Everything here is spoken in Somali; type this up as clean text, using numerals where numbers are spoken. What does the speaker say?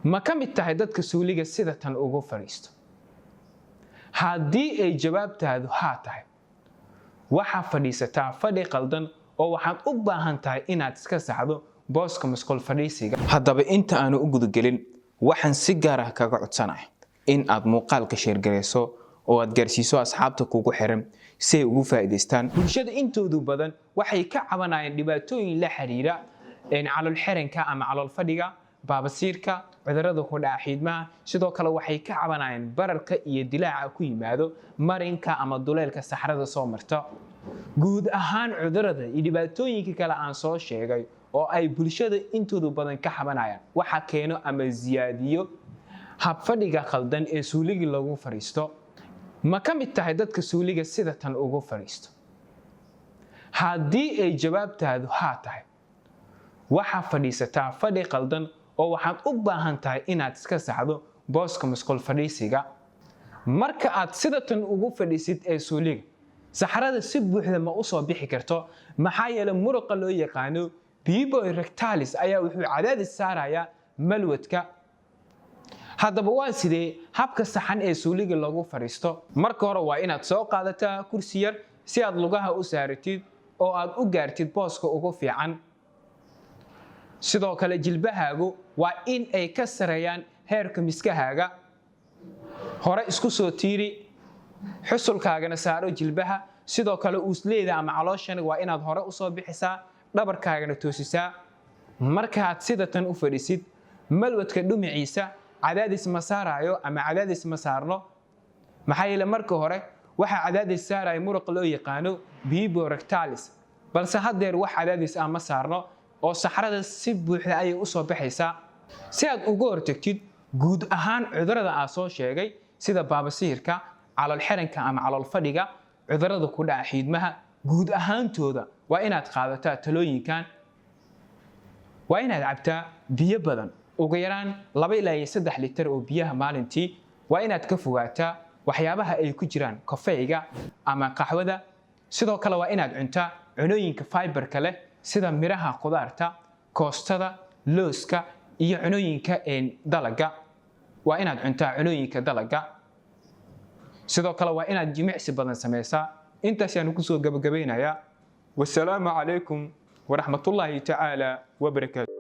ma ka mid tahay dadka suuliga sida tan ugu fadhiisto? haddii ay jawaabtaadu haa tahay, waxaa fadhiisataa fadhi qaldan oo waxaad u baahan tahay inaad iska saxdo booska musqul fadhiisiga. haddaba inta aanu u gudagelin, waxaan si gaar ah kaga codsanahay in aad muuqaalka sheergareyso oo aad gaarsiiso asxaabta kugu xiran si ay ugu faa'iideystaan. bulshada intoodu badan waxay ka cabanayaan dhibaatooyin la xiriira calool xiranka ama calool fadhiga, baabasiirka, cudurrada ku dhaca xiidmaha. sidoo kale waxay ka cabanayaan bararka iyo dilaaca ku yimaado marinka ama duleelka saxarada soo marta. guud ahaan cudurrada iyo dhibaatooyinka kale aan soo sheegay oo ay bulshada intoodu badan ka cabanayaan waxa keeno ama ziyaadiyo habfadhiga khaldan ee suuliga lagu fadhiisto. ma ka mid tahay dadka suuliga sida tan ugu fadhiisto? haddii ay jawaabtaadu haa tahay, waxaa fadhiisataa fadhi qaldan oo waxaad u baahan tahay inaad iska saxdo booska musqul fadhiisiga. marka aad sida tan ugu fadhiisid ee suuliga, saxarada si buuxda ma u soo bixi karto, maxaa yeelay muruqa loo yaqaano pibo rectalis ayaa wuxuu cadaadis saarayaa malwadka. haddaba waa sidee habka saxan ee suuliga lagu fadhiisto? marka hore waa inaad soo qaadataa kursi yar si aad lugaha u saaratid oo aad u gaartid booska ugu fiican. sidoo kale jilbahaagu waa in ay ka sareeyaan heerka miskahaaga. hore isku soo tiiri, xusulkaagana saaro jilbaha. sidoo kale uusleeda ama calooshana waa inaad hore u soo bixisaa, dhabarkaagana toosisaa. markaad sida tan u fadhiisid, malwadka dhumuciisa cadaadis ma saarayo ama cadaadis ma saarno, maxaa yeelay marka hore waxaa cadaadis saaraya muruqa loo yaqaano pibo rectalis, balse haddeer wax cadaadis ah ma saarno oo saxarada si buuxda ayay u soo baxaysaa. si aad uga hortagtid guud ahaan cudurrada aan soo sheegay sida baabasiirka, calool xiranka ama calool fadhiga, cudurrada ku dhaca xiidmaha, guud ahaantooda waa inaad qaadataa talooyinkan. waa inaad cabtaa biyo badan, ugu yaraan 2 ilaa 3 litir oo biyaha maalintii. waa inaad ka fogaataa waxyaabaha ay ku jiraan kafeega ama qaxwada. sidoo kale waa inaad cuntaa cunooyinka fiberka leh sida miraha qudaarta, koostada, looska iyo cunooyinka dalaga. waa inaad cuntaa cunooyinka dalaga. sidoo kale waa inaad jimicsi badan sameysaa. intaas ayaan ku soo gabagabeynayaa. wassalaamu calaykum waraxmatullaahi tacaala wabarakaatu.